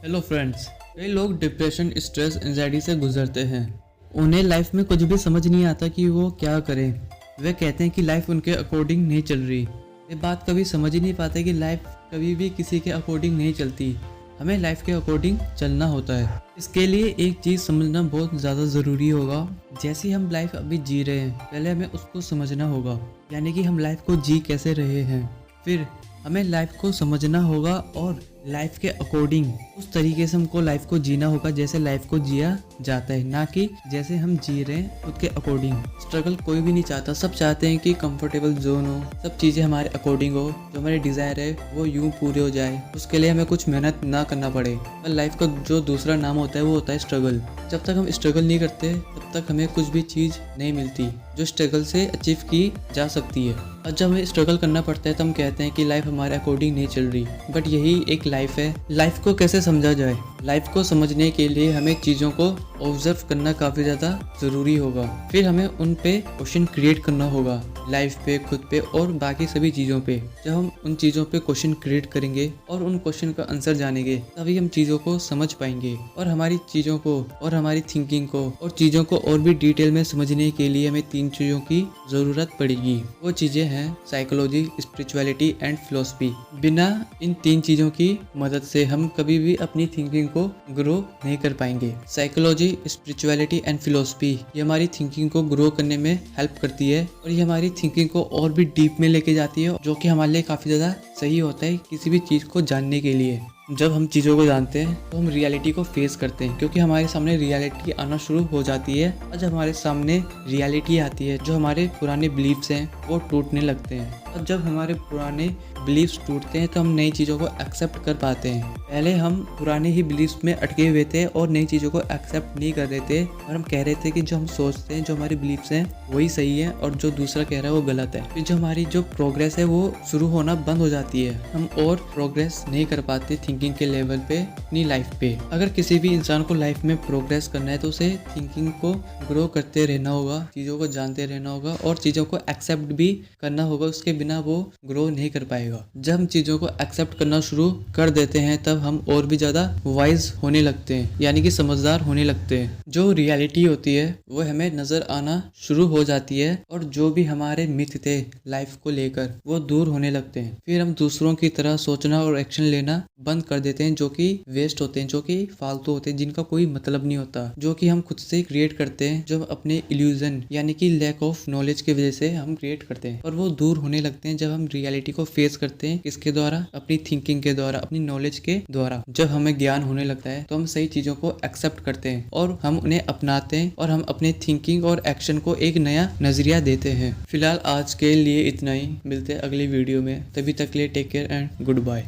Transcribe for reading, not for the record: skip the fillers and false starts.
Hello friends. कई लोग depression, stress, anxiety से गुजरते हैं। उन्हें लाइफ में कुछ भी समझ नहीं आता कि वो क्या करें। वे कहते हैं कि लाइफ उनके अकॉर्डिंग नहीं चल रही। ये बात कभी समझ ही नहीं पाते कि लाइफ कभी भी किसी के अकॉर्डिंग नहीं चलती। हमें लाइफ के अकॉर्डिंग चलना होता है। इसके लिए एक चीज़ समझना बहुत ज़्यादा ज़रूरी होगा। जैसी हम लाइफ अभी जी रहे हैं, पहले हमें उसको समझना होगा, यानी कि हम लाइफ को जी कैसे रहे हैं। फिर हमें लाइफ को समझना होगा और लाइफ के अकॉर्डिंग उस तरीके से हमको लाइफ को जीना होगा जैसे लाइफ को जिया जाता है, ना कि जैसे हम जी रहे हैं उसके अकॉर्डिंग। स्ट्रगल कोई भी नहीं चाहता, सब चाहते हैं कि कंफर्टेबल जोन हो, सब चीज़ें हमारे अकॉर्डिंग हो, जो हमारे डिज़ायर है वो यूं पूरे हो जाए, उसके लिए हमें कुछ मेहनत ना करना पड़े। पर लाइफ का जो दूसरा नाम होता है वो होता है स्ट्रगल। जब तक हम स्ट्रगल नहीं करते तब तक हमें कुछ भी चीज़ नहीं मिलती जो स्ट्रगल से अचीव की जा सकती है। और जब हमें स्ट्रगल करना पड़ता है तो हम कहते हैं कि लाइफ हमारे अकॉर्डिंग नहीं चल रही। बट यही एक लाइफ है। लाइफ को कैसे समझा जाए? लाइफ को समझने के लिए हमें चीज़ों को ऑब्जर्व करना काफ़ी ज़्यादा ज़रूरी होगा। फिर हमें उन पे क्वेश्चन क्रिएट करना होगा, लाइफ पे, खुद पे और बाकी सभी चीज़ों पे। जब हम उन चीज़ों पे क्वेश्चन क्रिएट करेंगे और उन क्वेश्चन का आंसर जानेंगे, तभी हम चीज़ों को समझ पाएंगे। और हमारी चीज़ों को और हमारी थिंकिंग को और चीज़ों को और भी डिटेल में समझने के लिए हमें 3 चीज़ों की ज़रूरत पड़ेगी। वो चीज़ें हैं साइकोलॉजी, स्पिरिचुअलिटी एंड फिलॉसफी। बिना इन 3 चीज़ों की मदद से हम कभी भी अपनी थिंकिंग को ग्रो नहीं कर पाएंगे। साइकोलॉजी, स्पिरिचुअलिटी एंड फिलॉसफी ये हमारी थिंकिंग को ग्रो करने में हेल्प करती है और ये हमारी थिंकिंग को और भी डीप में लेके जाती है, जो कि हमारे लिए काफ़ी ज़्यादा सही होता है किसी भी चीज़ को जानने के लिए। जब हम चीज़ों को जानते हैं तो हम रियलिटी को फेस करते हैं, क्योंकि हमारे सामने रियलिटी आना शुरू हो जाती है। और जब हमारे सामने रियलिटी आती है, जो हमारे पुराने बिलीफ्स हैं वो टूटने लगते हैं। और जब हमारे पुराने बिलीफ्स टूटते हैं तो हम नई चीज़ों को एक्सेप्ट कर पाते हैं। पहले हम पुराने ही बिलीफ्स में अटके हुए थे और नई चीज़ों को एक्सेप्ट नहीं कर रहे थे, और हम कह रहे थे कि जो हम सोचते हैं, जो हमारे बिलीफ्स हैं वही सही है और जो दूसरा कह रहा है वो गलत है। फिर जो हमारी जो प्रोग्रेस है वो शुरू होना बंद हो जाती है। हम और प्रोग्रेस नहीं कर पाते थिंकिंग के लेवल पे अपनी लाइफ पे। अगर किसी भी इंसान को लाइफ में प्रोग्रेस करना है तो उसे थिंकिंग को ग्रो करते रहना होगा, चीज़ों को जानते रहना होगा और चीज़ों को एक्सेप्ट भी करना होगा। उसके बिना वो ग्रो नहीं कर पाएगा। जब हम चीज़ों को एक्सेप्ट करना शुरू कर देते हैं तब हम और भी ज़्यादा वाइज होने लगते हैं, यानी कि समझदार होने लगते हैं। जो रियलिटी होती है वो हमें नज़र आना शुरू हो जाती है और जो भी हमारे मिथ थे लाइफ को लेकर वो दूर होने लगते हैं। फिर हम दूसरों की तरह सोचना और एक्शन लेना बंद कर देते हैं, जो कि वेस्ट होते हैं, जो कि फालतू होते हैं, जिनका कोई मतलब नहीं होता, जो कि हम खुद से क्रिएट करते हैं, जो अपने इल्यूजन यानी कि लैक ऑफ नॉलेज की वजह से हम क्रिएट करते हैं। और वो दूर होने लगते हैं जब हम रियलिटी को फेस करते हैं। किसके द्वारा? अपनी थिंकिंग के द्वारा, अपनी नॉलेज के द्वारा। जब हमें ज्ञान होने लगता है तो हम सही चीज़ों को एक्सेप्ट करते हैं और हम उन्हें अपनाते हैं और हम अपने थिंकिंग और एक्शन को एक नया नजरिया देते हैं। फिलहाल आज के लिए इतना ही। मिलते हैं अगली वीडियो में। तभी तक के लिए take care and good bye.